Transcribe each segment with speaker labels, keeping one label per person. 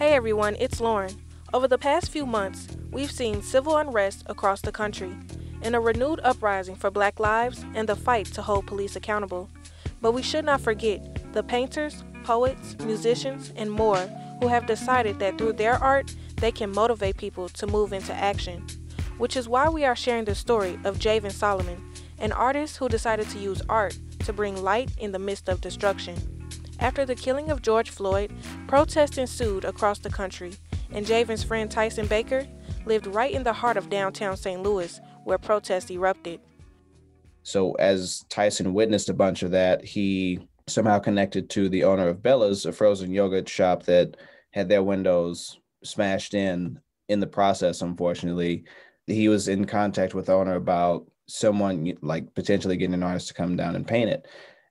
Speaker 1: Hey everyone, it's Lauren. Over the past few months, we've seen civil unrest across the country, and a renewed uprising for Black lives and the fight to hold police accountable. But we should not forget the painters, poets, musicians, and more who have decided that through their art, they can motivate people to move into action. Which is why we are sharing the story of Javen Solomon, an artist who decided to use art to bring light in the midst of destruction. After the killing of George Floyd, protests ensued across the country, and Javen's friend Tyson Baker lived right in the heart of downtown St. Louis, where protests erupted.
Speaker 2: So as Tyson witnessed a bunch of that, he somehow connected to the owner of Bella's, a frozen yogurt shop that had their windows smashed in the process, unfortunately. He was in contact with the owner about someone like potentially getting an artist to come down and paint it.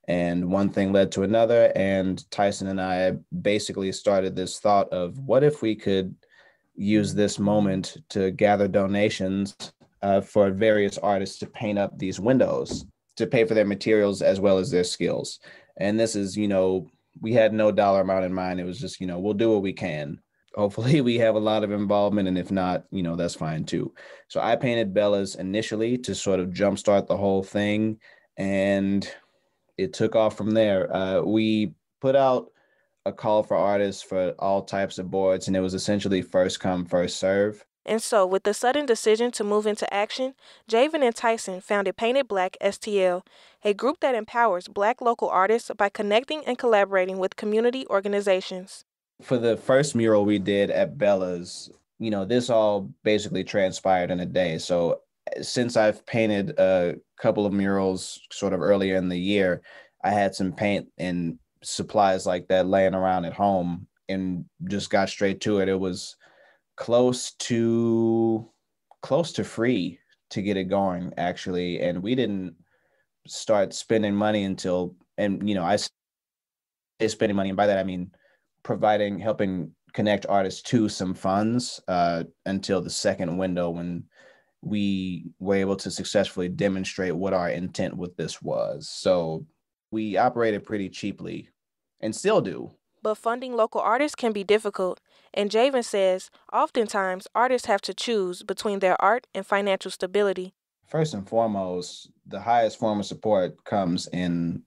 Speaker 2: And one thing led to another, and Tyson and I basically started this thought of what if we could use this moment to gather donations for various artists to paint up these windows, to pay for their materials as well as their skills. And this is, we had no dollar amount in mind. It was just, we'll do what we can. Hopefully we have a lot of involvement, and if not, that's fine too. So I painted Bella's initially to sort of jumpstart the whole thing, and it took off from there. We put out a call for artists for all types of boards, and it was essentially first come, first serve.
Speaker 1: And so, with the sudden decision to move into action, Javen and Tyson founded Painted Black STL, a group that empowers Black local artists by connecting and collaborating with community organizations.
Speaker 2: For the first mural we did at Bella's, this all basically transpired in a day. So since I've painted a couple of murals sort of earlier in the year, I had some paint and supplies like that laying around at home and just got straight to it. It was close to free to get it going, actually. And we didn't start spending money until, I say spending money, and by that I mean helping connect artists to some funds until the second window, when we were able to successfully demonstrate what our intent with this was. So we operated pretty cheaply and still do.
Speaker 1: But funding local artists can be difficult, and Javen says oftentimes artists have to choose between their art and financial stability.
Speaker 2: First and foremost, the highest form of support comes in,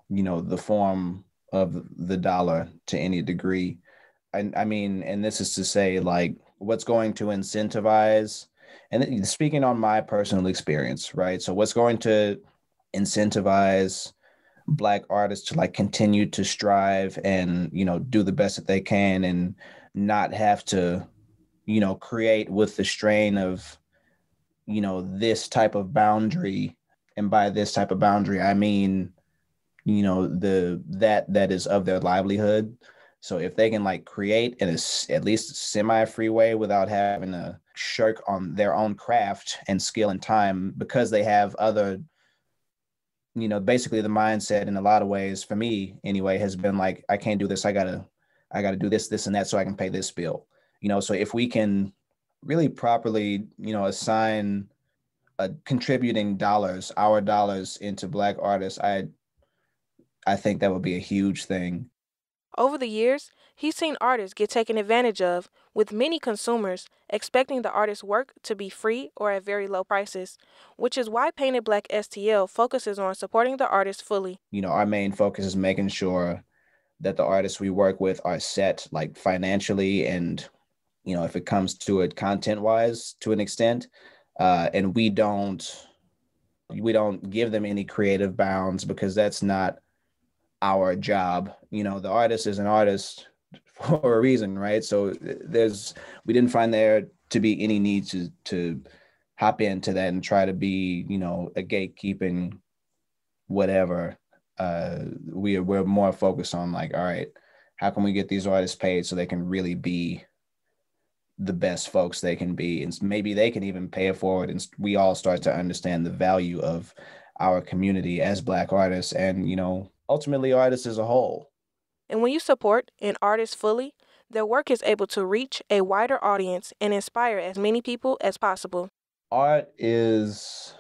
Speaker 2: the form of the dollar to any degree. I mean, and this is to say, like, what's going to incentivize, and speaking on my personal experience, right? So what's going to incentivize Black artists to like continue to strive and, do the best that they can and not have to, create with the strain of, this type of boundary. And by this type of boundary, I mean, that is of their livelihood. So if they can like create in at least semi-free way without having to shirk on their own craft and skill and time, because they have other, basically the mindset in a lot of ways, for me anyway, has been like, I can't do this. I gotta do this and that so I can pay this bill. So if we can really properly, assign contributing dollars, our dollars into Black artists, I think that would be a huge thing.
Speaker 1: Over the years, he's seen artists get taken advantage of, with many consumers expecting the artist's work to be free or at very low prices, which is why Painted Black STL focuses on supporting the artist fully.
Speaker 2: Our main focus is making sure that the artists we work with are set like financially and, if it comes to it content-wise to an extent, and we don't give them any creative bounds, because that's not our job. The artist is an artist for a reason, right? So we didn't find there to be any need to hop into that and try to be, a gatekeeping whatever. We're more focused on like, all right, how can we get these artists paid so they can really be the best folks they can be, and maybe they can even pay it forward, and we all start to understand the value of our community as Black artists and, ultimately artists as a whole.
Speaker 1: And when you support an artist fully, their work is able to reach a wider audience and inspire as many people as possible.
Speaker 2: Art is,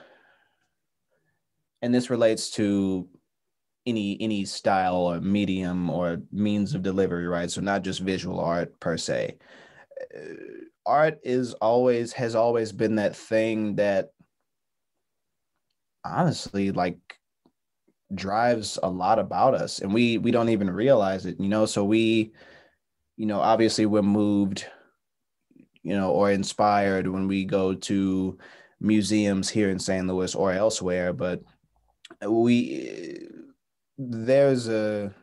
Speaker 2: and this relates to any style or medium or means of delivery, right? So not just visual art per se. Art has always been that thing that honestly like drives a lot about us, and we don't even realize it, so obviously we're moved, or inspired when we go to museums here in St. Louis or elsewhere, but we there's a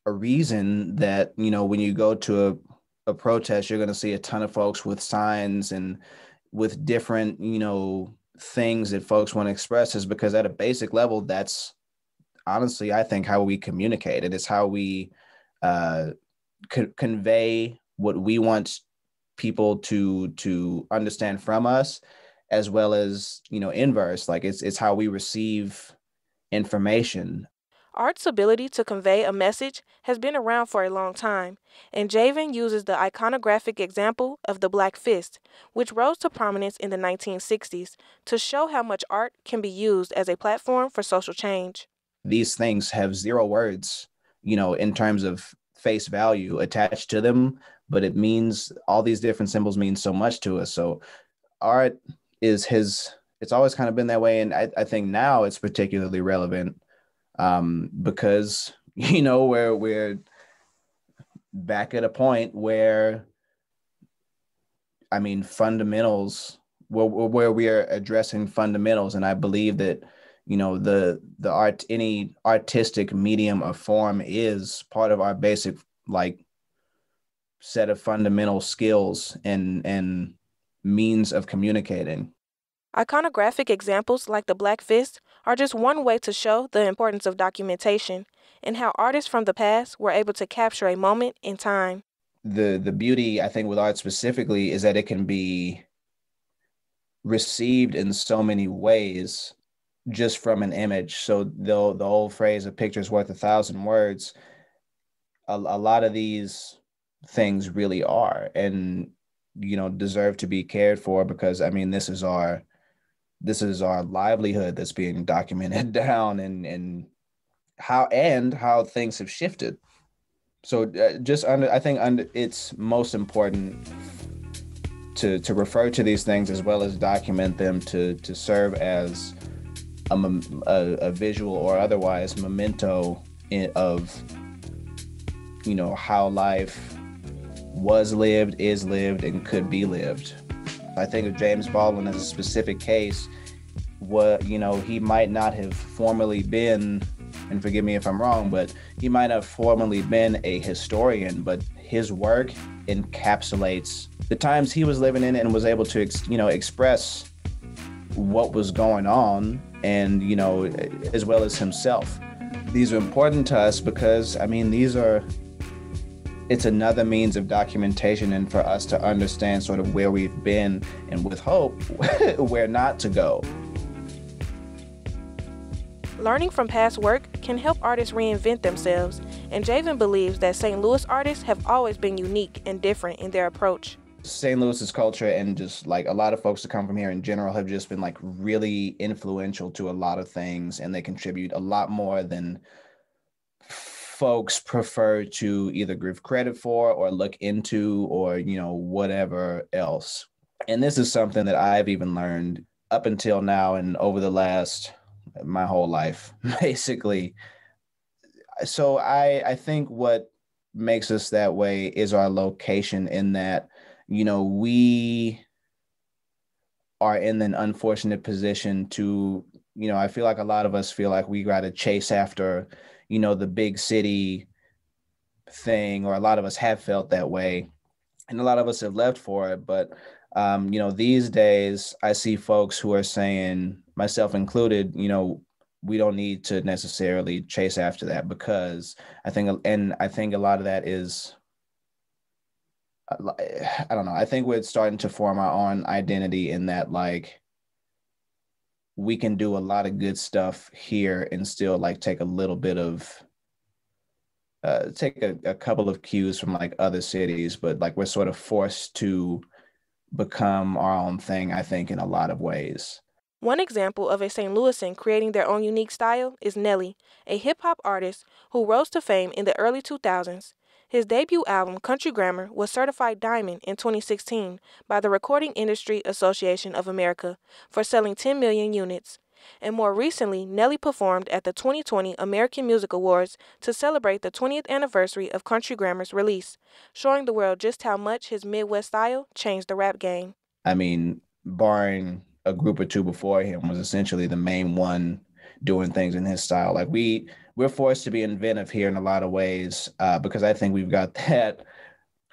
Speaker 2: reason that, when you go to a protest, you're going to see a ton of folks with signs and with different, things that folks want to express, is because at a basic level, that's honestly, I think, how we communicate. It is how we uh, convey what we want people to understand from us, as well as, inverse. Like it's how we receive information.
Speaker 1: Art's ability to convey a message has been around for a long time, and Javen uses the iconographic example of the Black Fist, which rose to prominence in the 1960s, to show how much art can be used as a platform for social change.
Speaker 2: These things have zero words, in terms of face value attached to them, but it means all these different symbols mean so much to us. So art it's always kind of been that way. And I think now it's particularly relevant, because, we're back at a point where, I mean, fundamentals, where we are addressing fundamentals. And I believe that, the art, any artistic medium or form, is part of our basic, like, set of fundamental skills and means of communicating.
Speaker 1: Iconographic examples like the Black Fist are just one way to show the importance of documentation and how artists from the past were able to capture a moment in time.
Speaker 2: The beauty, I think, with art specifically, is that it can be received in so many ways just from an image. So the old phrase, "a picture's worth 1,000 words," a lot of these things really are, and, deserve to be cared for, because, I mean, this is our livelihood that's being documented down, and how things have shifted. So, I think it's most important to refer to these things, as well as document them, to serve as a visual or otherwise memento of, how life was lived, is lived, and could be lived. I think of James Baldwin as a specific case. He might not have formerly been, and forgive me if I'm wrong, but he might have formerly been a historian, but his work encapsulates the times he was living in, and was able to, express what was going on, and, as well as himself. These are important to us because, I mean, it's another means of documentation, and for us to understand sort of where we've been, and with hope, where not to go.
Speaker 1: Learning from past work can help artists reinvent themselves, and Javen believes that St. Louis artists have always been unique and different in their approach.
Speaker 2: St. Louis's culture, and just like a lot of folks that come from here in general, have just been like really influential to a lot of things, and they contribute a lot more than folks prefer to either give credit for or look into, or, whatever else. And this is something that I've even learned up until now, and over the last, my whole life, basically. So I think what makes us that way is our location, in that, we are in an unfortunate position to, I feel like a lot of us feel like we got to chase after, the big city thing, or a lot of us have felt that way, and a lot of us have left for it. But, these days I see folks who are saying, myself included, we don't need to necessarily chase after that, because I think a lot of that is, I don't know. I think we're starting to form our own identity, in that, like, we can do a lot of good stuff here and still, like, take a little bit of, take a couple of cues from, like, other cities, but, like, we're sort of forced to become our own thing, I think, in a lot of ways.
Speaker 1: One example of a St. Louisan creating their own unique style is Nelly, a hip hop artist who rose to fame in the early 2000s. His debut album, Country Grammar, was certified diamond in 2016 by the Recording Industry Association of America for selling 10 million units. And more recently, Nelly performed at the 2020 American Music Awards to celebrate the 20th anniversary of Country Grammar's release, showing the world just how much his Midwest style changed the rap game.
Speaker 2: I mean, barring a group or two before him, was essentially the main one doing things in his style. Like we're forced to be inventive here in a lot of ways because I think we've got that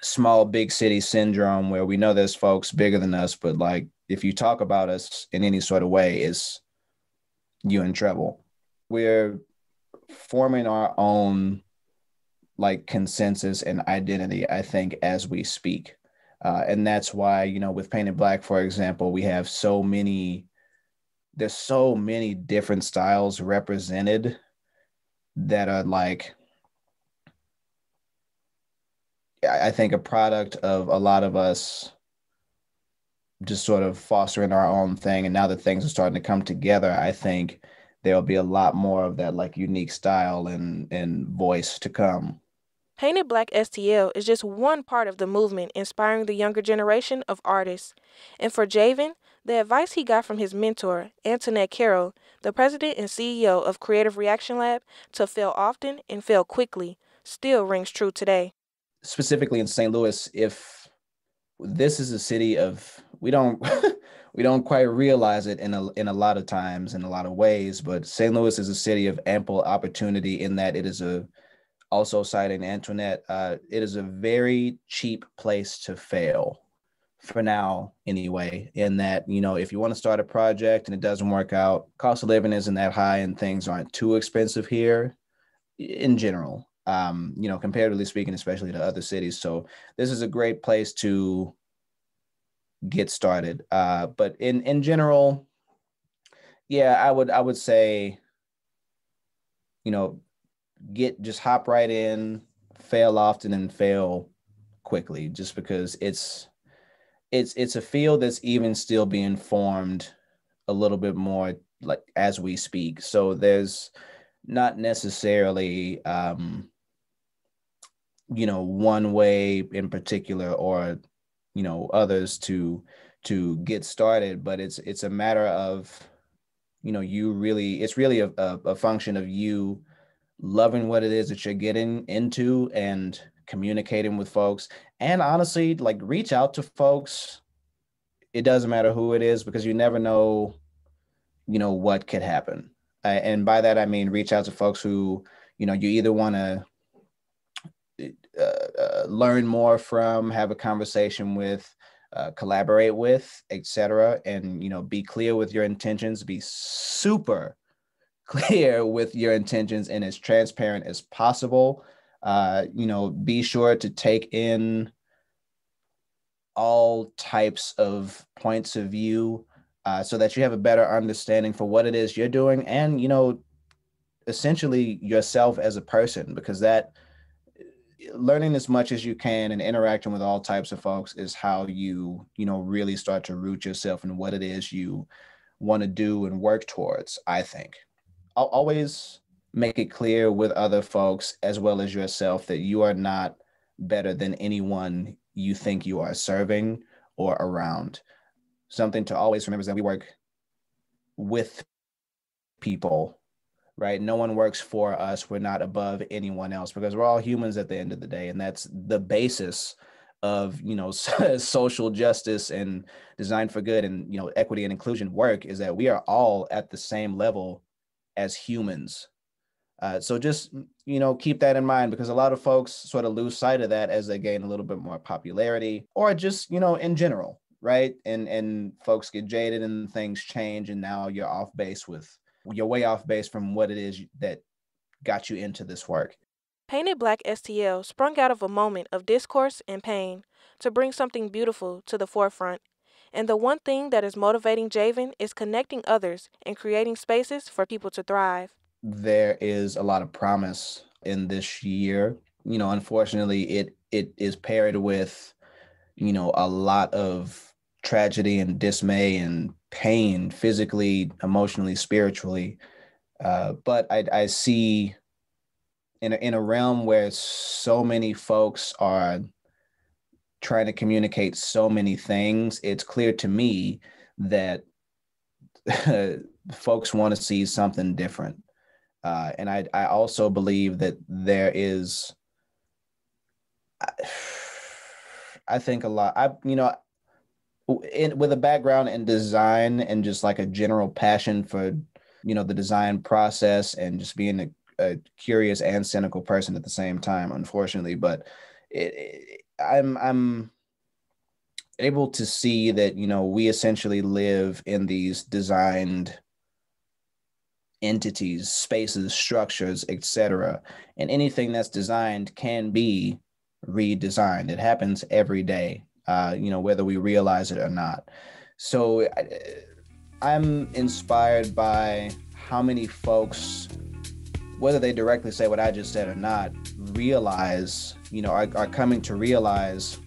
Speaker 2: small big city syndrome where we know there's folks bigger than us, but like if you talk about us in any sort of way, it's you in trouble. We're forming our own like consensus and identity, I think, as we speak. And that's why, with Painted Black, for example, we have there's so many different styles represented that are like, I think, a product of a lot of us just sort of fostering our own thing. And now that things are starting to come together, I think there'll be a lot more of that like unique style and voice to come.
Speaker 1: Painted Black STL is just one part of the movement inspiring the younger generation of artists. And for Javen, the advice he got from his mentor, Antoinette Carroll, the president and CEO of Creative Reaction Lab, to fail often and fail quickly, still rings true today.
Speaker 2: Specifically in St. Louis, if this is a city of we don't we don't quite realize it in a lot of times in a lot of ways, but St. Louis is a city of ample opportunity in that it is also citing Antoinette, it is a very cheap place to fail for now anyway, in that, if you want to start a project and it doesn't work out, cost of living isn't that high and things aren't too expensive here in general, comparatively speaking, especially to other cities. So this is a great place to get started. But in general, yeah, I would say, just hop right in, fail often and fail quickly, just because it's a field that's even still being formed a little bit more like as we speak. So there's not necessarily one way in particular or others to get started, but it's a matter of it's really a function of you loving what it is that you're getting into and communicating with folks. And honestly, like reach out to folks. It doesn't matter who it is because you never know, what could happen. And by that, I mean, reach out to folks who, you either want to learn more from, have a conversation with, collaborate with, etc. And, be clear with your intentions, be super clear with your intentions and as transparent as possible. Be sure to take in all types of points of view so that you have a better understanding for what it is you're doing and, essentially yourself as a person, because that learning as much as you can and interacting with all types of folks is how you, really start to root yourself in what it is you want to do and work towards, I think. I'll always make it clear with other folks as well as yourself that you are not better than anyone you think you are serving or around. Something to always remember is that we work with people, right? No one works for us. We're not above anyone else because we're all humans at the end of the day. And that's the basis of, social justice and design for good and, equity and inclusion work is that we are all at the same level as humans. So just, keep that in mind because a lot of folks sort of lose sight of that as they gain a little bit more popularity or just, in general, right? And folks get jaded and things change and now you're way off base from what it is that got you into this work.
Speaker 1: Painted Black STL sprung out of a moment of discourse and pain to bring something beautiful to the forefront. And the one thing that is motivating Javen is connecting others and creating spaces for people to thrive.
Speaker 2: There is a lot of promise in this year. Unfortunately, it is paired with, a lot of tragedy and dismay and pain physically, emotionally, spiritually. But I see in a realm where so many folks are trying to communicate so many things, it's clear to me that folks want to see something different. And I also believe that there is, I think a lot, with a background in design and just like a general passion for, the design process and just being a curious and cynical person at the same time, unfortunately. But I'm able to see that, we essentially live in these designed entities, spaces, structures, etc. And anything that's designed can be redesigned. It happens every day, whether we realize it or not. So I'm inspired by how many folks, whether they directly say what I just said or not, realize, are coming to realize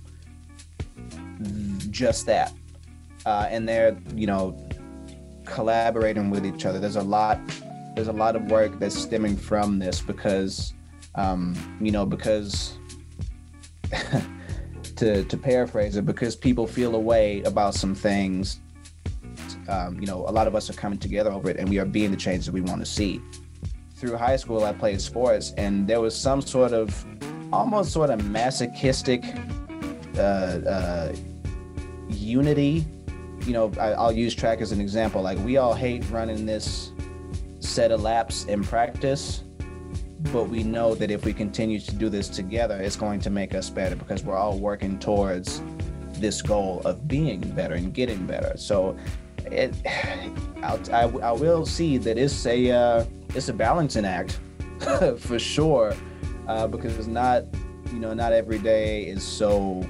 Speaker 2: just that. And they're, collaborating with each other. There's a lot of work that's stemming from this because to paraphrase it, because people feel a way about some things, a lot of us are coming together over it, and we are being the change that we want to see. Through high school, I played sports, and there was some sort of almost sort of masochistic unity. I'll use track as an example. Like, we all hate running this set of laps in practice, but we know that if we continue to do this together, it's going to make us better because we're all working towards this goal of being better and getting better. So I will see that it's a balancing act for sure, because not every day is so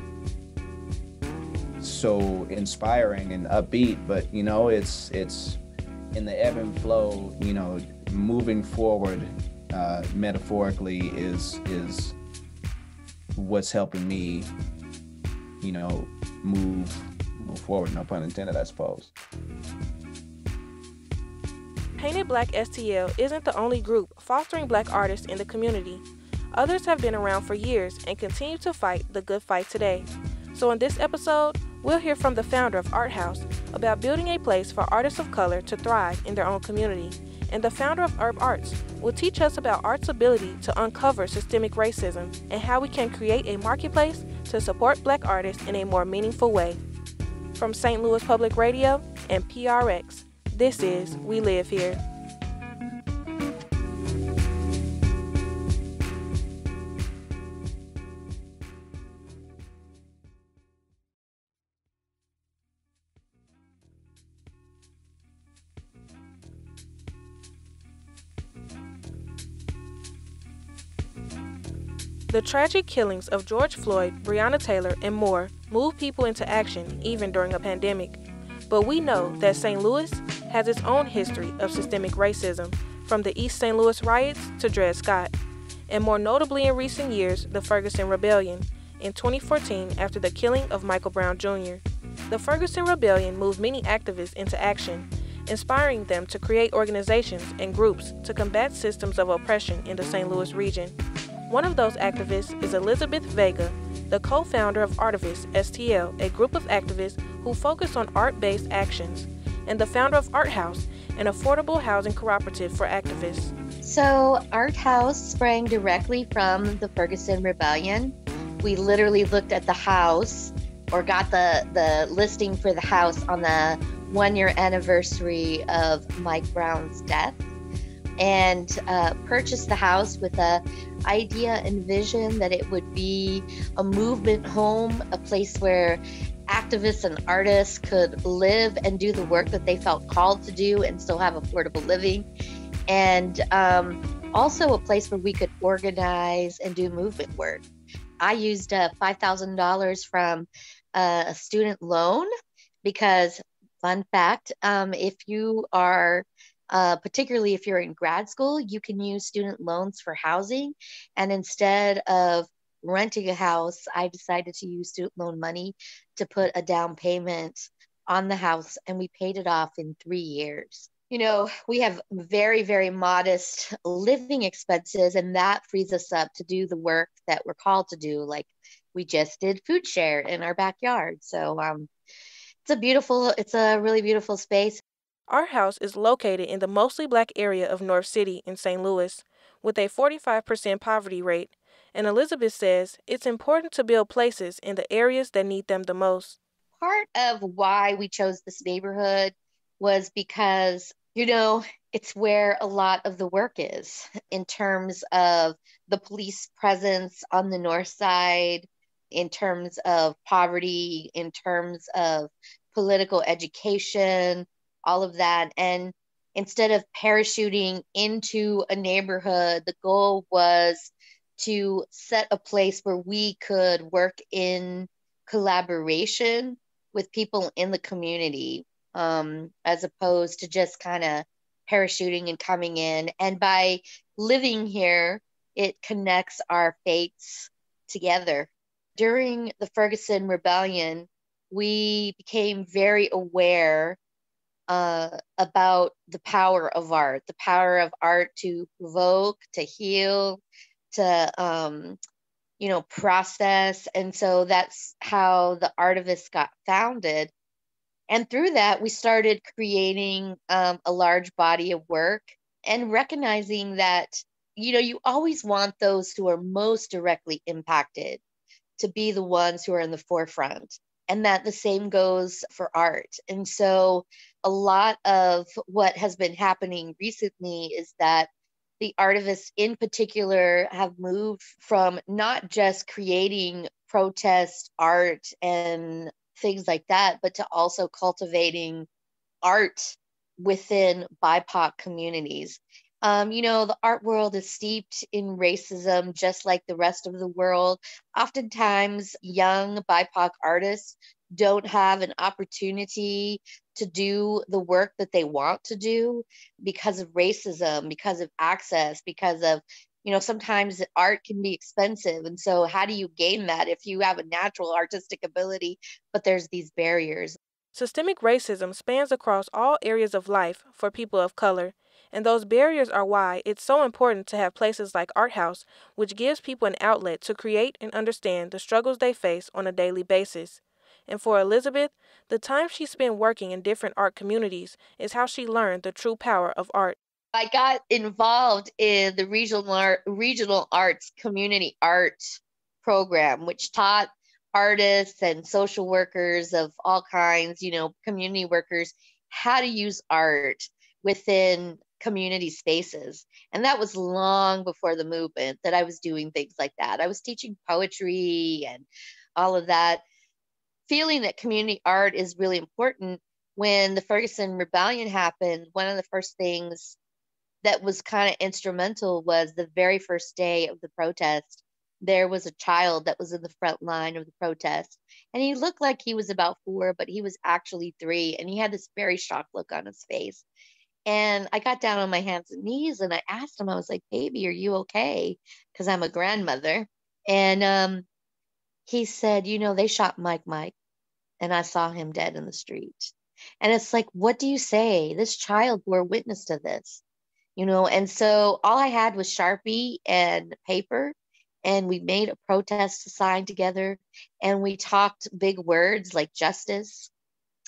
Speaker 2: inspiring and upbeat, but it's in the ebb and flow. Moving forward, metaphorically, is what's helping me move forward, no pun intended, I suppose.
Speaker 1: Painted Black STL isn't the only group fostering Black artists in the community. Others have been around for years and continue to fight the good fight today. So in this episode, we'll hear from the founder of Art House about building a place for artists of color to thrive in their own community, and the founder of UrbArts will teach us about art's ability to uncover systemic racism and how we can create a marketplace to support Black artists in a more meaningful way. From St. Louis Public Radio and PRX, this is We Live Here. The tragic killings of George Floyd, Breonna Taylor, and more move people into action even during a pandemic. But we know that St. Louis has its own history of systemic racism, from the East St. Louis riots to Dred Scott, and more notably in recent years, the Ferguson Rebellion, in 2014 after the killing of Michael Brown Jr. The Ferguson Rebellion moved many activists into action, inspiring them to create organizations and groups to combat systems of oppression in the St. Louis region. One of those activists is Elizabeth Vega, the co-founder of Artivism STL, a group of activists who focus on art-based actions, and the founder of Art House, an affordable housing cooperative for activists.
Speaker 3: So Art House sprang directly from the Ferguson Rebellion. We literally looked at the house, or got the listing for the house on the 1-year anniversary of Mike Brown's death, and purchased the house with the idea and vision that it would be a movement home, a place where activists and artists could live and do the work that they felt called to do and still have affordable living, and also a place where we could organize and do movement work. I used $5,000 from a student loan because, fun fact, if you are particularly if you're in grad school, you can use student loans for housing. And instead of renting a house, I decided to use student loan money to put a down payment on the house, and we paid it off in 3 years. We have very, very modest living expenses, and that frees us up to do the work that we're called to do. Like we just did food share in our backyard. So it's a really beautiful space.
Speaker 1: Our house is located in the mostly black area of North City in St. Louis, with a 45% poverty rate, and Elizabeth says it's important to build places in the areas that need them the most.
Speaker 3: Part of why we chose this neighborhood was because, it's where a lot of the work is in terms of the police presence on the north side, in terms of poverty, in terms of political education, all of that. And instead of parachuting into a neighborhood, the goal was to set a place where we could work in collaboration with people in the community, as opposed to just kind of parachuting and coming in. And by living here, it connects our fates together. During the Ferguson Rebellion, we became very aware about the power of art to provoke, to heal, to process. And so that's how the Artivists got founded. And through that, we started creating a large body of work and recognizing that, you always want those who are most directly impacted to be the ones who are in the forefront. And that the same goes for art. And so a lot of what has been happening recently is that the artivists in particular have moved from not just creating protest art and things like that, but to also cultivating art within BIPOC communities. The art world is steeped in racism, just like the rest of the world. Oftentimes, young BIPOC artists don't have an opportunity to do the work that they want to do because of racism, because of access, because of, sometimes art can be expensive. And so how do you gain that if you have a natural artistic ability, but there's these barriers?
Speaker 1: Systemic racism spans across all areas of life for people of color, and those barriers are why it's so important to have places like Art House, which gives people an outlet to create and understand the struggles they face on a daily basis. And for Elizabeth, the time she spent working in different art communities is how she learned the true power of art.
Speaker 3: I got involved in the regional arts community art program, which taught artists and social workers of all kinds, community workers, how to use art within community spaces. And that was long before the movement that I was doing things like that. I was teaching poetry and all of that, feeling that community art is really important. When the Ferguson Rebellion happened, one of the first things that was kind of instrumental was the very first day of the protest. There was a child that was in the front line of the protest, and he looked like he was about 4, but he was actually 3, and he had this very shocked look on his face. And I got down on my hands and knees and I asked him, I was like, baby, are you okay? Because I'm a grandmother. And he said, they shot Mike, and I saw him dead in the street. And it's like, what do you say? This child bore witness to this. And so all I had was Sharpie and paper, and we made a protest sign together, and we talked big words like justice.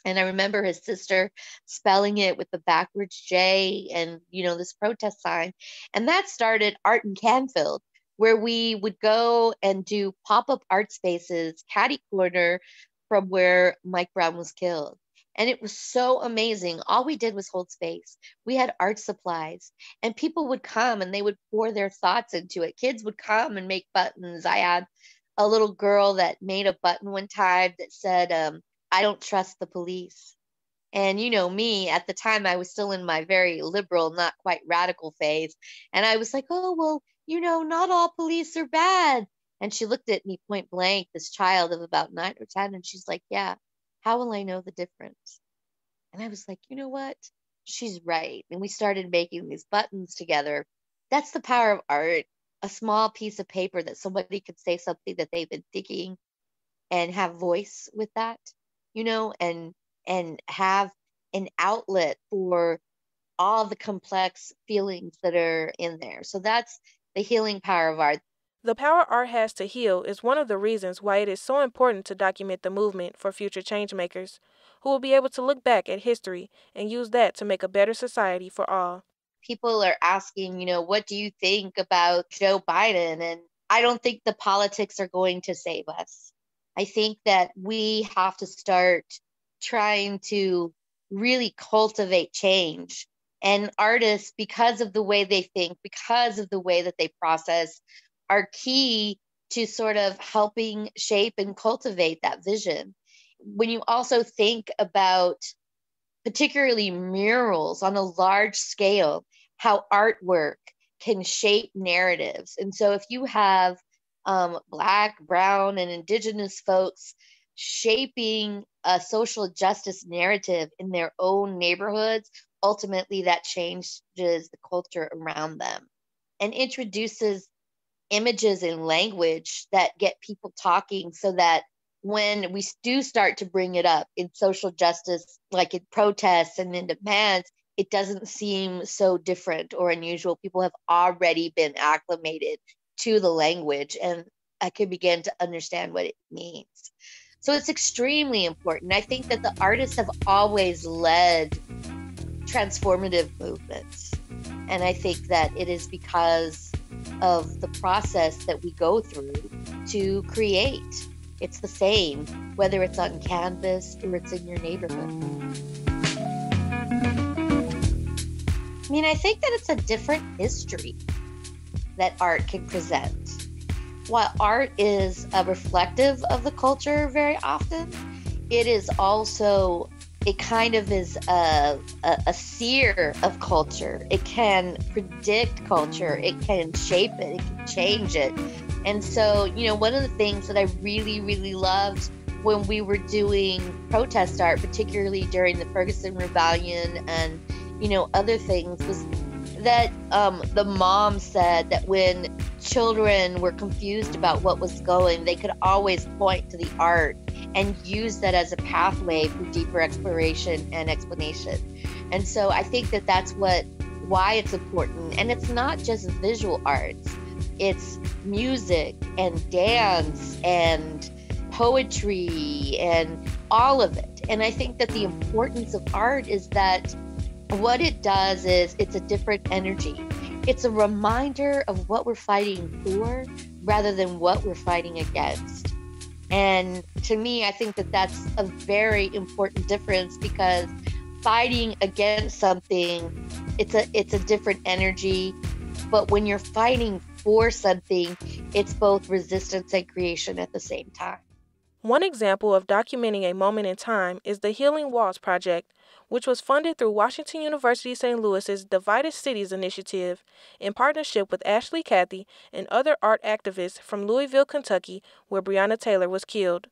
Speaker 3: And I remember his sister spelling it with the backwards J and, this protest sign. And that started Art in Canfield, where we would go and do pop-up art spaces, catty corner from where Mike Brown was killed. And it was so amazing. All we did was hold space. We had art supplies, and people would come and they would pour their thoughts into it. Kids would come and make buttons. I had a little girl that made a button one time that said, I don't trust the police. And me, at the time, I was still in my very liberal, not quite radical phase. And I was like, oh, well, not all police are bad. And she looked at me point blank, this child of about 9 or 10, and she's like, yeah, how will I know the difference? And I was like, you know what? She's right. And we started making these buttons together. That's the power of art. A small piece of paper that somebody could say something that they've been thinking and have voice with that, and and have an outlet for all the complex feelings that are in there. So that's the healing power of art.
Speaker 1: The power art has to heal is one of the reasons why it is so important to document the movement for future changemakers, who will be able to look back at history and use that to make a better society for all.
Speaker 3: People are asking, what do you think about Joe Biden? And I don't think the politics are going to save us. I think that we have to start trying to really cultivate change. And artists, because of the way they think, because of the way that they process, are key to sort of helping shape and cultivate that vision. When you also think about particularly murals on a large scale, how artwork can shape narratives. And so if you have Black, Brown, and Indigenous folks shaping a social justice narrative in their own neighborhoods, ultimately that changes the culture around them and introduces images and language that get people talking, so that when we do start to bring it up in social justice, like in protests and in demands, it doesn't seem so different or unusual. People have already been acclimated to the language, and I can begin to understand what it means. So it's extremely important. I think that the artists have always led transformative movements. And I think that it is because of the process that we go through to create. It's the same, whether it's on canvas or it's in your neighborhood. I mean, I think that it's a different history that art can present. While art is reflective of the culture very often, it is also, it kind of is a seer of culture. It can predict culture. It can shape it. It can change it. And so, one of the things that I really, really loved when we were doing protest art, particularly during the Ferguson Rebellion and, other things, was that the mom said that when children were confused about what was going, they could always point to the art and use that as a pathway for deeper exploration and explanation. And so I think that that's why it's important. And it's not just visual arts. It's music and dance and poetry and all of it. And I think that the importance of art is that what it does is it's a different energy. It's a reminder of what we're fighting for rather than what we're fighting against. And to me, I think that that's a very important difference, because fighting against something, it's a different energy. But when you're fighting for something, it's both resistance and creation at the same time.
Speaker 1: One example of documenting a moment in time is the Healing Walls Project, which was funded through Washington University St. Louis's Divided Cities Initiative in partnership with Ashley Cathy and other art activists from Louisville, Kentucky, where Breonna Taylor was killed.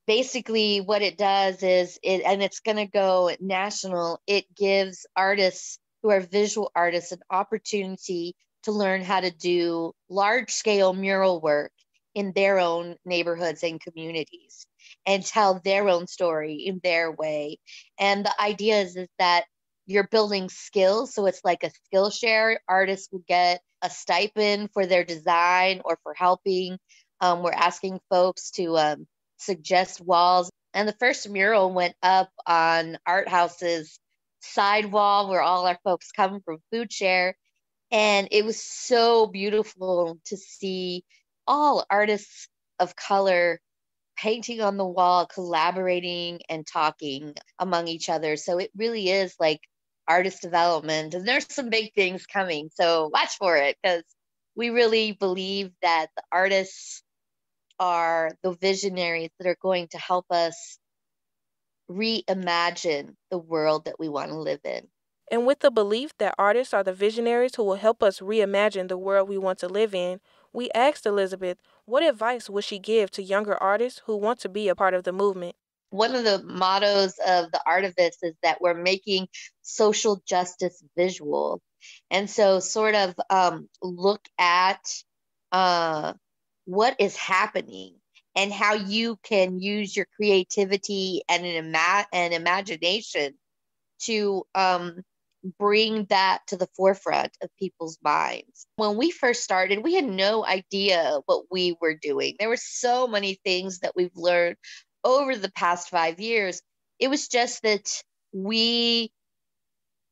Speaker 3: Basically, what it does is, and it's going to go national, it gives artists who are visual artists an opportunity to learn how to do large-scale mural work in their own neighborhoods and communities and tell their own story in their way. And the idea is that you're building skills. So it's like a skill share. Artists will get a stipend for their design or for helping. We're asking folks to suggest walls. And the first mural went up on Art House's side wall where all our folks come from Food Share. And it was so beautiful to see all artists of color painting on the wall, collaborating and talking among each other. So it really is like artist development. And there's some big things coming. So watch for it, because we really believe that the artists are the visionaries that are going to help us reimagine the world that we want to live in.
Speaker 1: And with the belief that artists are the visionaries who will help us reimagine the world we want to live in, we asked Elizabeth what advice would she give to younger artists who want to be a part of the movement.
Speaker 3: One of the mottos of the Artivists is that we're making social justice visual. And so sort of look at what is happening and how you can use your creativity and an imagination to bring that to the forefront of people's minds. When we first started, we had no idea what we were doing. There were so many things that we've learned over the past 5 years. It was just that we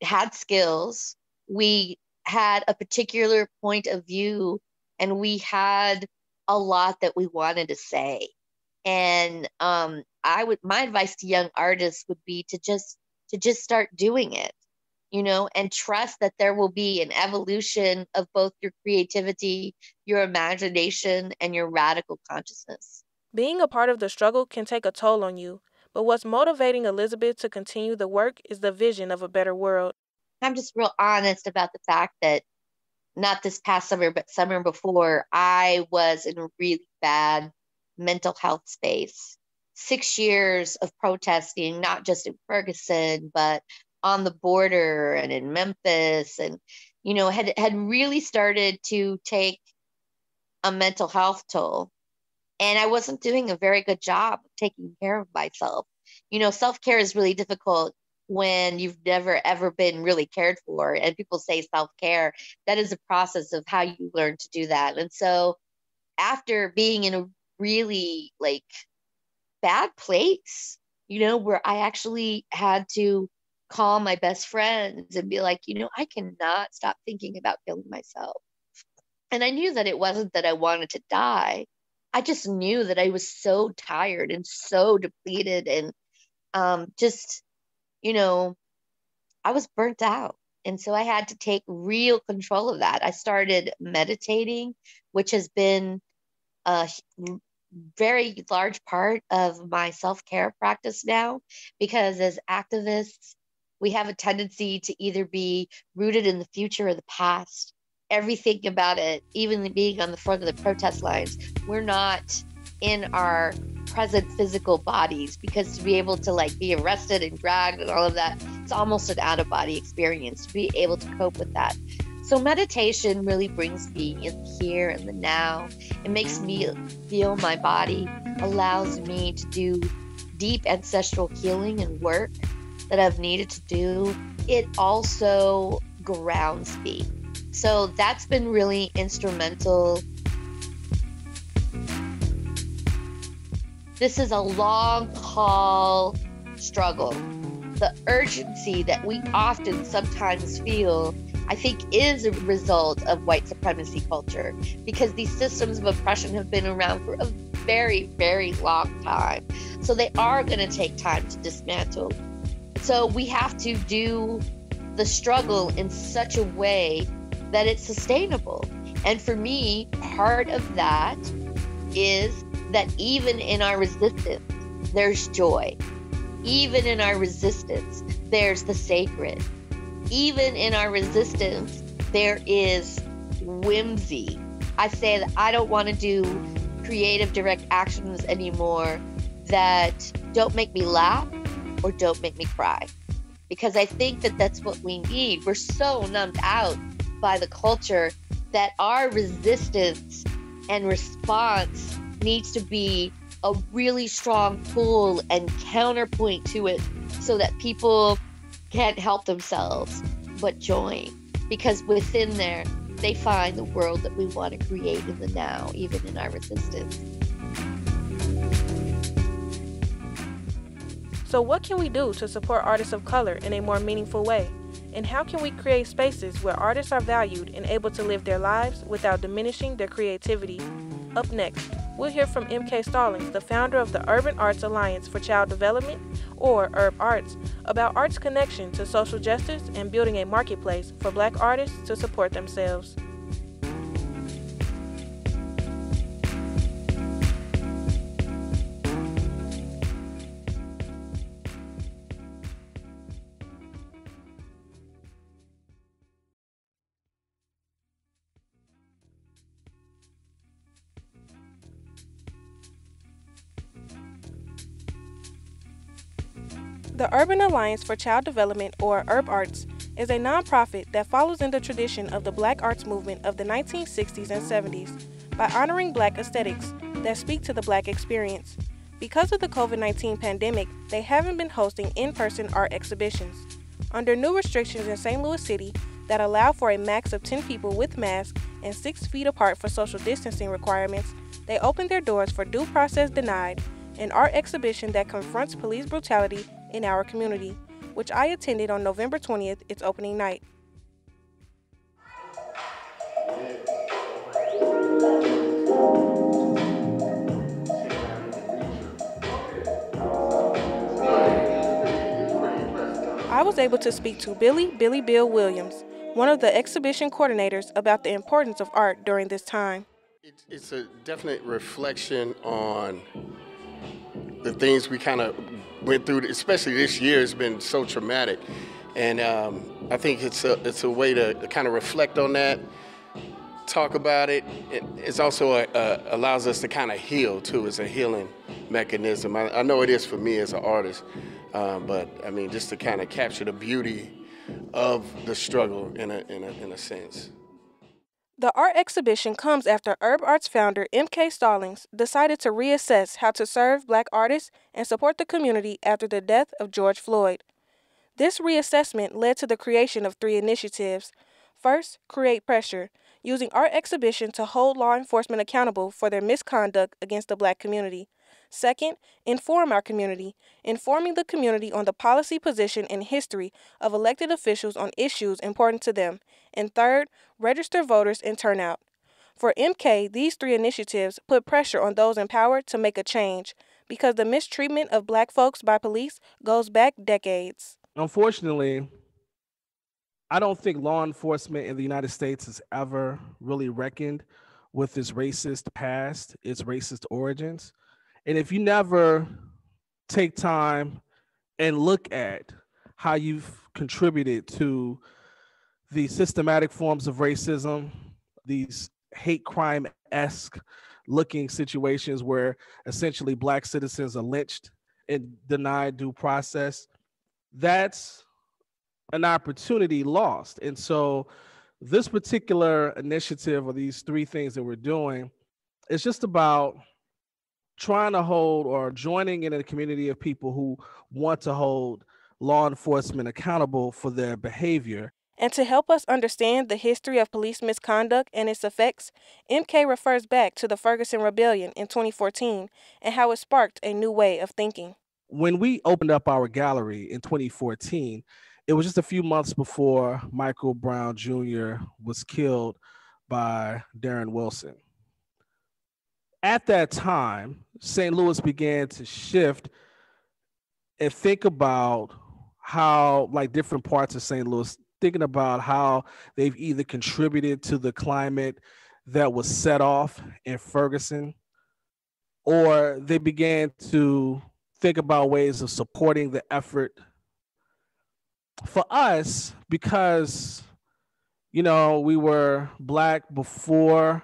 Speaker 3: had skills, we had a particular point of view, and we had a lot that we wanted to say. And my advice to young artists would be to just start doing it, and trust that there will be an evolution of both your creativity, your imagination, and your radical consciousness.
Speaker 1: Being a part of the struggle can take a toll on you, but what's motivating Elizabeth to continue the work is the vision of a better world.
Speaker 3: I'm just real honest about the fact that not this past summer, but summer before, I was in a really bad mental health space. 6 years of protesting, not just in Ferguson, but on the border and in Memphis, and, had really started to take a mental health toll. And I wasn't doing a very good job of taking care of myself. Self-care is really difficult when you've never ever been really cared for. And people say self-care, that is a process of how you learn to do that. And so after being in a really bad place, where I actually had to call my best friends and be like, I cannot stop thinking about killing myself. And I knew that it wasn't that I wanted to die. I just knew that I was so tired and so depleted and I was burnt out. And so I had to take real control of that. I started meditating, which has been a very large part of my self-care practice now, because as activists, we have a tendency to either be rooted in the future or the past. Everything about it, even being on the front of the protest lines, we're not in our present physical bodies, because to be able to be arrested and dragged and all of that, it's almost an out-of-body experience to be able to cope with that. So meditation really brings me in the here and the now. It makes me feel my body, allows me to do deep ancestral healing and work that I've needed to do. It also grounds me. So that's been really instrumental. This is a long haul struggle. The urgency that we often sometimes feel, I think, is a result of white supremacy culture, because these systems of oppression have been around for a very, very long time. So they are going to take time to dismantle. So we have to do the struggle in such a way that it's sustainable. And for me, part of that is that even in our resistance, there's joy. Even in our resistance, there's the sacred. Even in our resistance, there is whimsy. I say that I don't want to do creative direct actions anymore that don't make me laugh or don't make me cry, because I think that that's what we need. We're so numbed out by the culture that our resistance and response needs to be a really strong pull and counterpoint to it, so that people can't help themselves but join, because within there they find the world that we want to create in the now, even in our resistance.
Speaker 1: So what can we do to support artists of color in a more meaningful way? And how can we create spaces where artists are valued and able to live their lives without diminishing their creativity? Up next, we'll hear from M.K. Stallings, the founder of the Urban Arts Alliance for Child Development, or UrbArts, about art's connection to social justice and building a marketplace for Black artists to support themselves. The Urban Alliance for Child Development, or UrbArts, is a nonprofit that follows in the tradition of the Black arts movement of the 1960s and 70s by honoring Black aesthetics that speak to the Black experience. Because of the COVID-19 pandemic, they haven't been hosting in-person art exhibitions. Under new restrictions in St. Louis City that allow for a max of 10 people with masks and 6 feet apart for social distancing requirements, they opened their doors for Due Process Denied, an art exhibition that confronts police brutality in our community, which I attended on November 20th, its opening night. I was able to speak to Billy Bill Williams, one of the exhibition coordinators, about the importance of art during this time.
Speaker 4: It's a definite reflection on the things we kind of went through, especially this year. It's been so traumatic. And I think it's a way to kind of reflect on that, talk about it. It's also allows us to kind of heal, too. It's a healing mechanism. I know it is for me as an artist. But I mean, just to kind of capture the beauty of the struggle in a sense.
Speaker 1: The art exhibition comes after UrbArts founder M.K. Stallings decided to reassess how to serve Black artists and support the community after the death of George Floyd. This reassessment led to the creation of 3 initiatives. First, create pressure, using art exhibition to hold law enforcement accountable for their misconduct against the Black community. Second, inform our community, informing the community on the policy position and history of elected officials on issues important to them. And third, register voters and turnout. For MK, these 3 initiatives put pressure on those in power to make a change, because the mistreatment of Black folks by police goes back decades.
Speaker 5: Unfortunately, I don't think law enforcement in the United States has ever really reckoned with its racist past, its racist origins. And if you never take time and look at how you've contributed to the systematic forms of racism, these hate crime-esque looking situations where essentially Black citizens are lynched and denied due process, that's an opportunity lost. And so this particular initiative, or these 3 things that we're doing, is just about trying to hold or joining in a community of people who want to hold law enforcement accountable for their behavior.
Speaker 1: And to help us understand the history of police misconduct and its effects, MK refers back to the Ferguson Rebellion in 2014 and how it sparked a new way of thinking.
Speaker 5: When we opened up our gallery in 2014, it was just a few months before Michael Brown Jr. was killed by Darren Wilson. At that time, St. Louis began to shift and think about how, like different parts of St. Louis, thinking about how they've either contributed to the climate that was set off in Ferguson, or they began to think about ways of supporting the effort. For us, because, we were Black before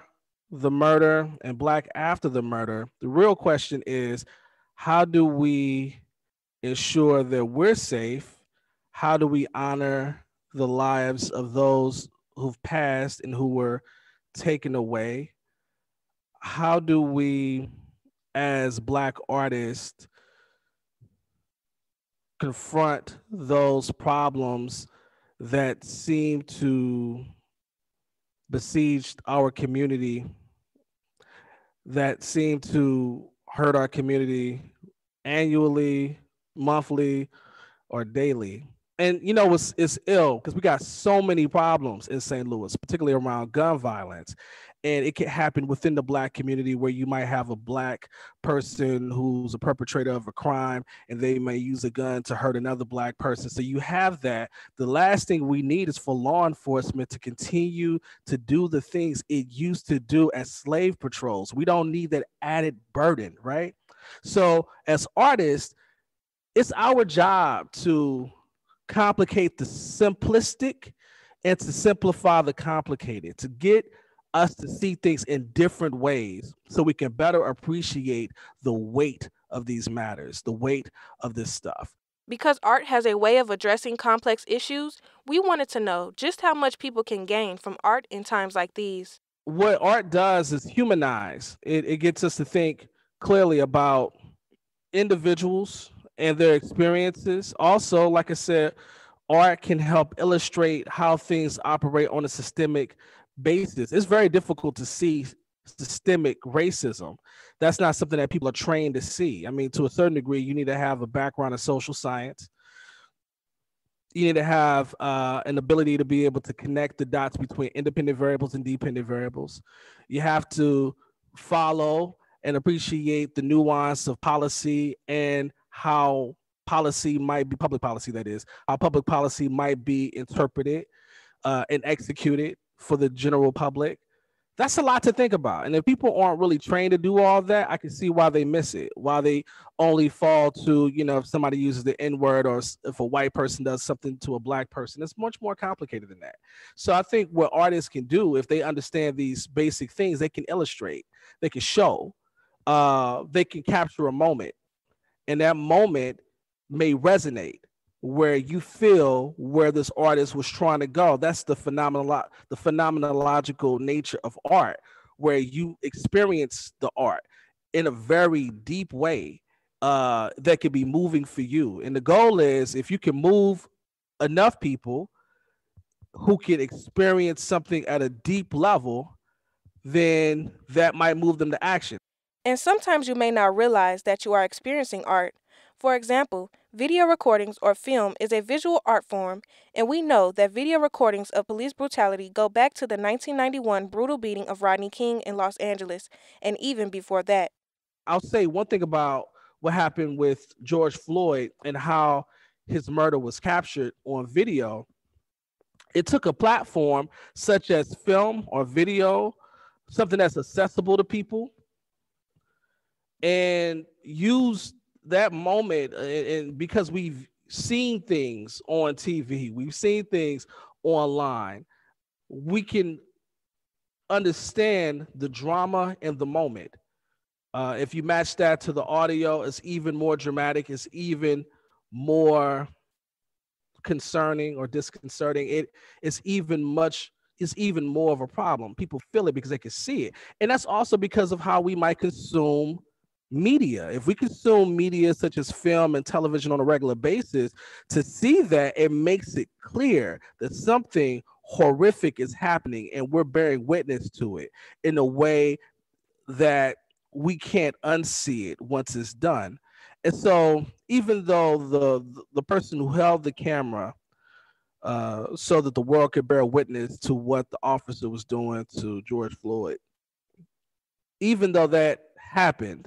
Speaker 5: the murder and Black after the murder, the real question is, how do we ensure that we're safe? How do we honor the lives of those who've passed and who were taken away? How do we, as Black artists, confront those problems that seem to besiege our community, that seem to hurt our community annually, monthly, or daily? And it's ill because we got so many problems in St. Louis, particularly around gun violence. And it can happen within the Black community, where you might have a Black person who's a perpetrator of a crime, and they may use a gun to hurt another Black person. So you have that. The last thing we need is for law enforcement to continue to do the things it used to do as slave patrols. We don't need that added burden, right? So as artists, it's our job to complicate the simplistic and to simplify the complicated, to get us to see things in different ways so we can better appreciate the weight of these matters, the weight of this stuff.
Speaker 1: Because art has a way of addressing complex issues, we wanted to know just how much people can gain from art in times like these.
Speaker 5: what art does is humanize. It gets us to think clearly about individuals and their experiences. Also, like I said, art can help illustrate how things operate on a systemic basis. It's very difficult to see systemic racism. That's not something that people are trained to see. I mean, to a certain degree, you need to have a background in social science. You need to have an ability to be able to connect the dots between independent variables and dependent variables. You have to follow and appreciate the nuance of policy and how policy might be public policy, that is, how public policy might be interpreted and executed for the general public. That's a lot to think about. And if people aren't really trained to do all that, I can see why they miss it, why they only fall to, if somebody uses the N word, or if a white person does something to a black person. It's much more complicated than that. So I think what artists can do, if they understand these basic things, they can illustrate, they can show, they can capture a moment. And that moment may resonate where you feel where this artist was trying to go. That's the phenomenological nature of art, where you experience the art in a very deep way that could be moving for you. And the goal is, if you can move enough people who can experience something at a deep level, then that might move them to action.
Speaker 1: And sometimes you may not realize that you are experiencing art. For example, video recordings or film is a visual art form, and we know that video recordings of police brutality go back to the 1991 brutal beating of Rodney King in Los Angeles, and even before that.
Speaker 5: I'll say one thing about what happened with George Floyd and how his murder was captured on video. It took a platform such as film or video, something that's accessible to people, and used that moment. And because we've seen things on TV, we've seen things online, we can understand the drama in the moment. If you match that to the audio, it's even more dramatic. It's even more concerning or disconcerting. It's even more of a problem. People feel it because they can see it. And that's also because of how we might consume media. If we consume media such as film and television on a regular basis, to see that, it makes it clear that something horrific is happening and we're bearing witness to it in a way that we can't unsee it once it's done. And so even though the person who held the camera so that the world could bear witness to what the officer was doing to George Floyd, even though that happened,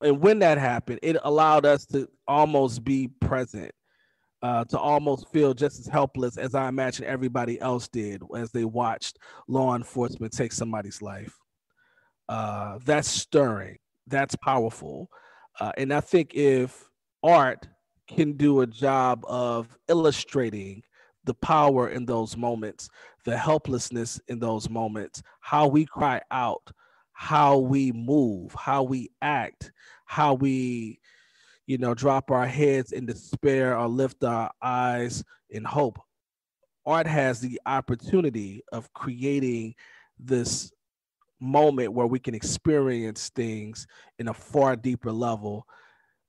Speaker 5: and when that happened, it allowed us to almost be present, to almost feel just as helpless as I imagine everybody else did as they watched law enforcement take somebody's life. That's stirring. That's powerful. And I think if art can do a job of illustrating the power in those moments, the helplessness in those moments, how we cry out, how we move, how we act, how we, drop our heads in despair or lift our eyes in hope. Art has the opportunity of creating this moment where we can experience things in a far deeper level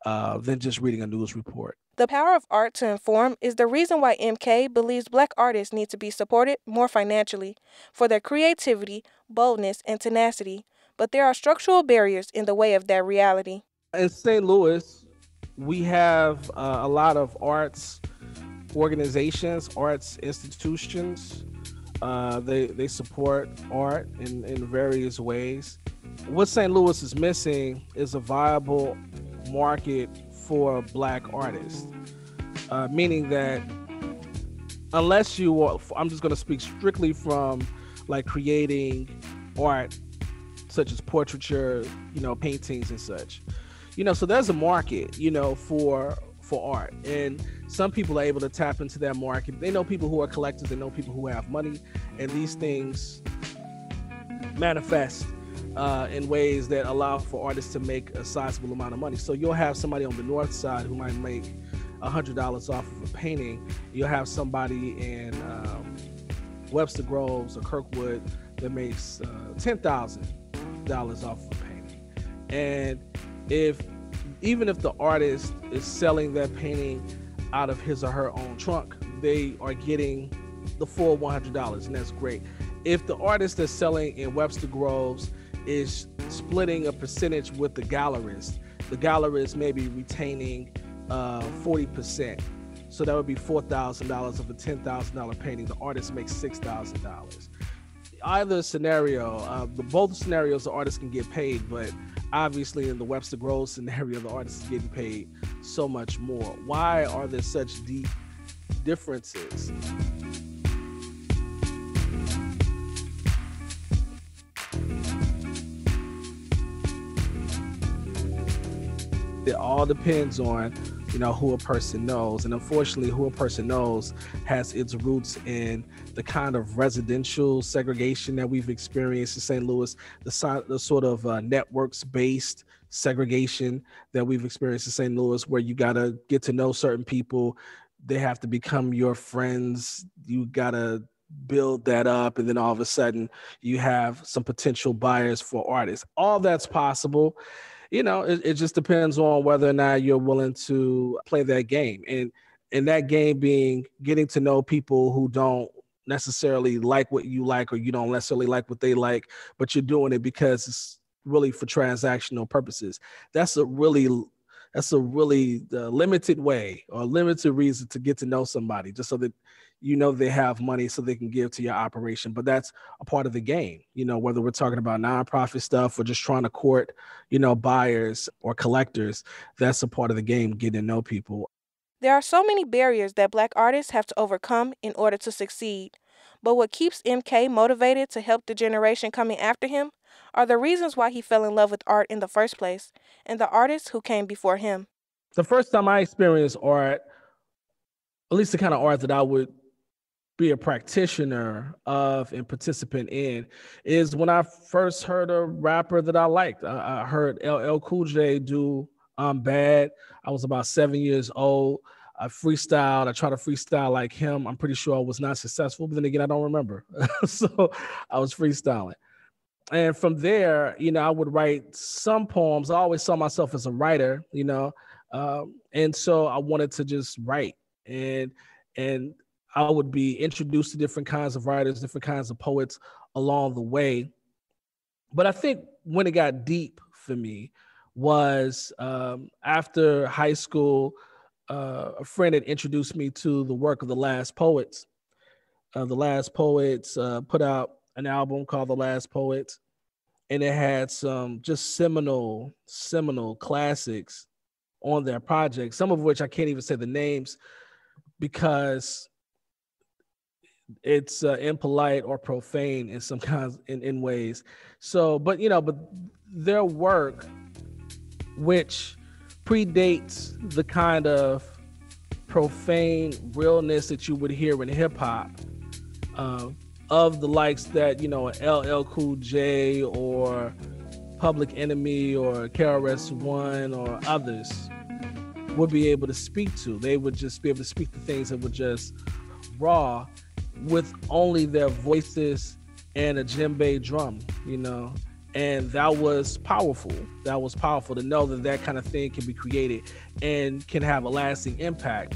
Speaker 5: than just reading a news report.
Speaker 1: The power of art to inform is the reason why MK believes Black artists need to be supported more financially for their creativity, boldness, and tenacity. But there are structural barriers in the way of that reality.
Speaker 5: In St. Louis, we have a lot of arts organizations, arts institutions. They support art in various ways. What St. Louis is missing is a viable market for Black artists, meaning that unless you are, I'm just going to speak strictly from like creating art such as portraiture, paintings and such, so there's a market, for art, and some people are able to tap into that market. They know people who are collectors, they know people who have money, and these things manifest in ways that allow for artists to make a sizable amount of money. So you'll have somebody on the north side who might make $100 off of a painting. You'll have somebody in Webster Groves or Kirkwood that makes $10,000 off of a painting. And even if the artist is selling that painting out of his or her own trunk, they are getting the full $100, and that's great. If the artist that's selling in Webster Groves is splitting a percentage with the gallerist may be retaining 40%. So that would be $4,000 of a $10,000 painting. The artist makes $6,000. Either scenario, both scenarios, the artist can get paid, but obviously in the Webster Groves scenario, the artist is getting paid so much more. Why are there such deep differences? It all depends on, who a person knows. And unfortunately, who a person knows has its roots in the kind of residential segregation that we've experienced in St. Louis, the sort of networks-based segregation that we've experienced in St. Louis, where you got to get to know certain people. They have to become your friends. You got to build that up. And then all of a sudden you have some potential buyers for artists. All that's possible. It just depends on whether or not you're willing to play that game. And that game being getting to know people who don't necessarily like what you like, or you don't necessarily like what they like, but you're doing it because it's really for transactional purposes. That's a really limited way or limited reason to get to know somebody, just so that they have money so they can give to your operation. But that's a part of the game, whether we're talking about nonprofit stuff or just trying to court, buyers or collectors. That's a part of the game, getting to know people.
Speaker 1: There are so many barriers that Black artists have to overcome in order to succeed. But what keeps MK motivated to help the generation coming after him are the reasons why he fell in love with art in the first place and the artists who came before him.
Speaker 5: The first time I experienced art, at least the kind of art that I would be a practitioner of and participant in, is when I first heard a rapper that I liked. I heard LL Cool J do I'm Bad. I was about 7 years old. I freestyled. I tried to freestyle like him. I'm pretty sure I was not successful, but then again, I don't remember. So I was freestyling. And from there, I would write some poems. I always saw myself as a writer, and so I wanted to just write. And I would be introduced to different kinds of writers, different kinds of poets along the way. But I think when it got deep for me was after high school. A friend had introduced me to the work of The Last Poets. The Last Poets put out an album called The Last Poets, and it had some just seminal classics on their project, some of which I can't even say the names because it's impolite or profane in some kinds in ways. So, but their work, which predates the kind of profane realness that you would hear in hip hop, of the likes that LL Cool J or Public Enemy or KRS-One or others would be able to speak to. They would just be able to speak to things that were just raw, with only their voices and a djembe drum, and that was powerful. That was powerful to know that kind of thing can be created and can have a lasting impact.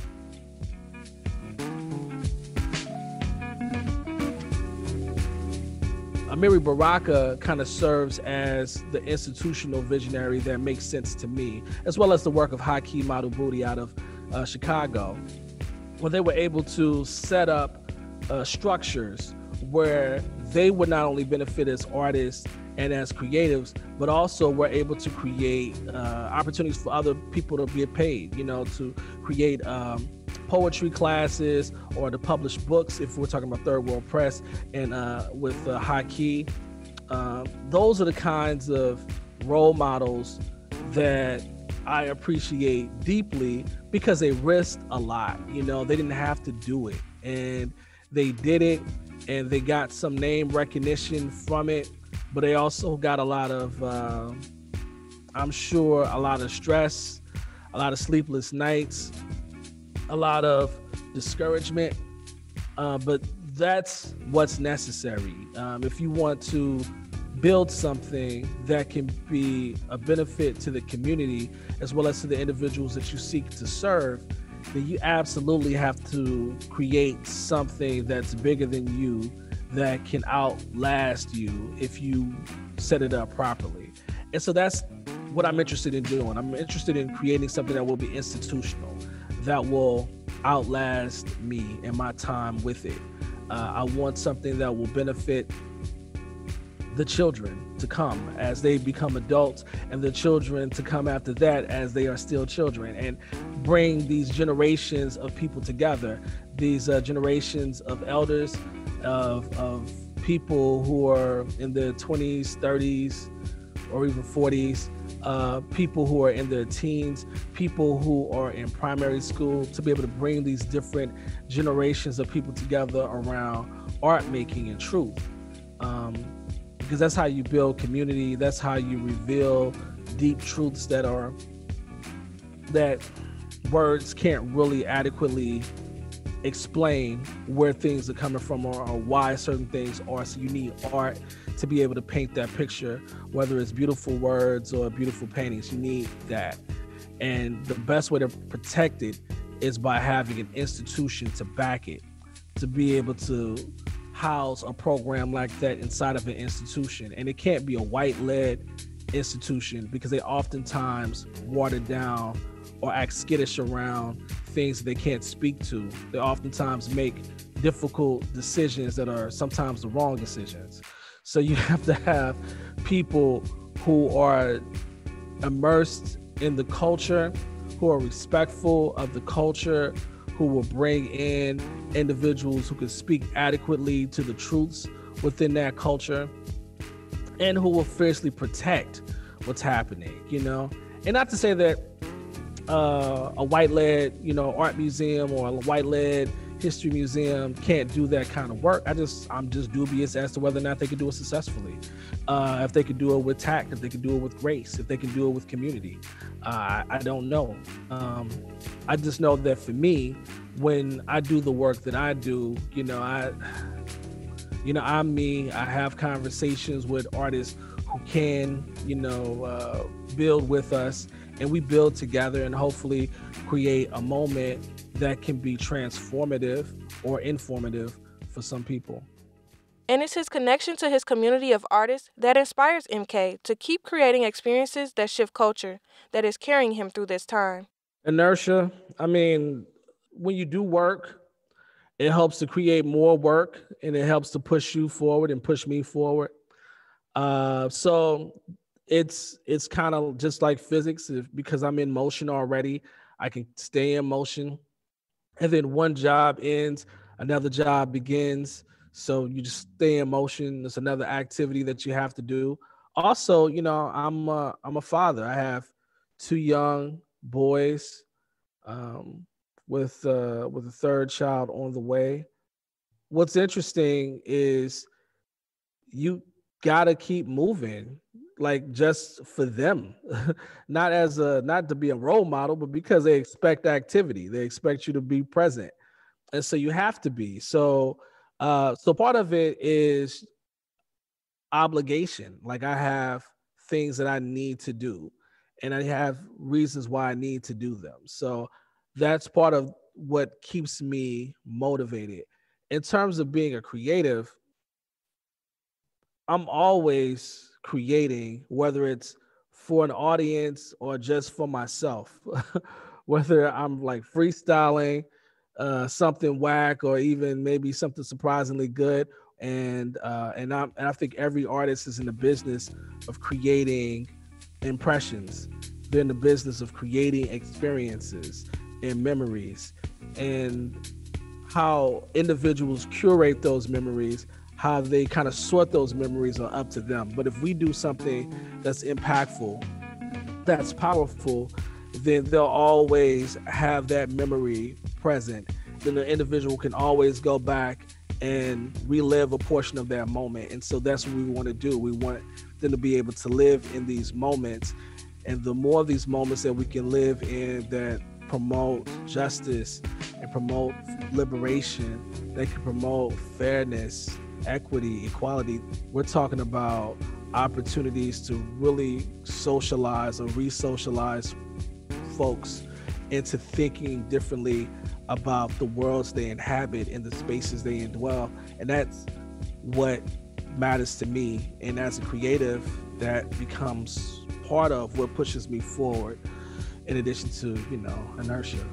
Speaker 5: Amiri Baraka kind of serves as the institutional visionary that makes sense to me, as well as the work of Hakeem Madhubuti out of Chicago, where they were able to set up structures where they would not only benefit as artists and as creatives, but also were able to create opportunities for other people to get paid, to create poetry classes or to publish books, if we're talking about Third World Press, and with Haki. Those are the kinds of role models that I appreciate deeply because they risked a lot. They didn't have to do it, and they did it, and they got some name recognition from it, but they also got a lot of, I'm sure, a lot of stress, a lot of sleepless nights, a lot of discouragement. But that's what's necessary. If you want to build something that can be a benefit to the community as well as to the individuals that you seek to serve, then you absolutely have to create something that's bigger than you, that can outlast you if you set it up properly. And so that's what I'm interested in doing. I'm interested in creating something that will be institutional, that will outlast me and my time with it. I want something that will benefit the children to come as they become adults, and the children to come after that as they are still children, and bring these generations of people together, these generations of elders, of people who are in their 20s, 30s, or even 40s, people who are in their teens, people who are in primary school, to be able to bring these different generations of people together around art making and truth. Because that's how you build community. That's how you reveal deep truths that words can't really adequately explain where things are coming from, or why certain things are. So you need art to be able to paint that picture, whether it's beautiful words or beautiful paintings. You need that. And the best way to protect it is by having an institution to back it, to be able to house a program like that inside of an institution. And it can't be a white-led institution, because they oftentimes water down or act skittish around things that they can't speak to. They oftentimes make difficult decisions that are sometimes the wrong decisions. So you have to have people who are immersed in the culture, who are respectful of the culture, who will bring in individuals who can speak adequately to the truths within that culture, and who will fiercely protect what's happening, And not to say that a white-led, art museum or a white-led history museum can't do that kind of work. I'm just dubious as to whether or not they can do it successfully. If they could do it with tact, if they could do it with grace, if they can do it with community. I don't know. I just know that for me, when I do the work that I do, I'm me. I have conversations with artists who can, build with us, and we build together and hopefully create a moment that can be transformative or informative for some people.
Speaker 1: And it's his connection to his community of artists that inspires MK to keep creating experiences that shift culture, that is carrying him through this time.
Speaker 5: Inertia. When you do work, it helps to create more work, and it helps to push you forward and push me forward. So it's kind of just like physics. Because I'm in motion already, I can stay in motion. And then one job ends, another job begins. So you just stay in motion. There's another activity that you have to do. Also, I'm a father. I have 2 young boys, with a third child on the way. What's interesting is you gotta keep moving, like just for them, not to be a role model, but because they expect activity. They expect you to be present, and so you have to be. So part of it is obligation. Like, I have things that I need to do, and I have reasons why I need to do them. So that's part of what keeps me motivated. In terms of being a creative, I'm always creating, whether it's for an audience or just for myself, whether I'm like freestyling something whack, or even maybe something surprisingly good. And I think every artist is in the business of creating impressions. They're in the business of creating experiences and memories, and how individuals curate those memories, how they kind of sort those memories are up to them. But if we do something that's impactful, that's powerful, then they'll always have that memory present. Then the individual can always go back and relive a portion of that moment. And so that's what we want to do. We want them to be able to live in these moments. And the more of these moments that we can live in that promote justice and promote liberation, that can promote fairness, equity, equality. We're talking about opportunities to really socialize or re-socialize folks into thinking differently about the worlds they inhabit and the spaces they indwell. And that's what matters to me. And as a creative, that becomes part of what pushes me forward, in addition to, inertia.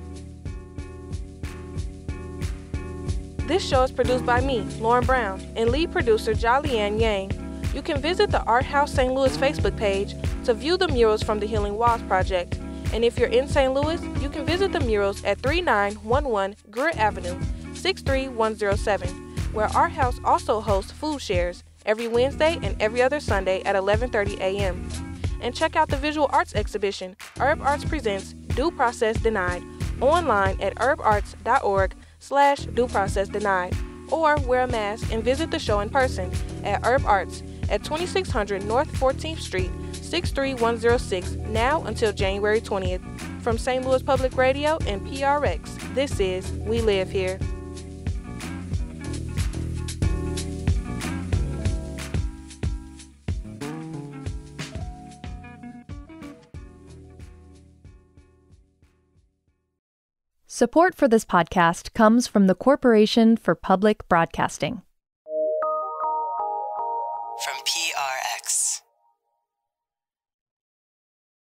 Speaker 1: This show is produced by me, Lauren Brown, and lead producer Jolly-Ann Yang. You can visit the Art House St. Louis Facebook page to view the murals from the Healing Walls Project. And if you're in St. Louis, you can visit the murals at 3911 Greer Avenue, 63107, where Art House also hosts food shares every Wednesday and every other Sunday at 11:30 a.m. And check out the visual arts exhibition, UrbArts Presents Due Process Denied, online at urbarts.org/due process denied, or wear a mask and visit the show in person at UrbArts at 2600 North 14th Street, 63106, now until January 20th. From St. Louis Public Radio and PRX, this is We Live Here.
Speaker 6: Support for this podcast comes from the Corporation for Public Broadcasting.
Speaker 7: From PRX.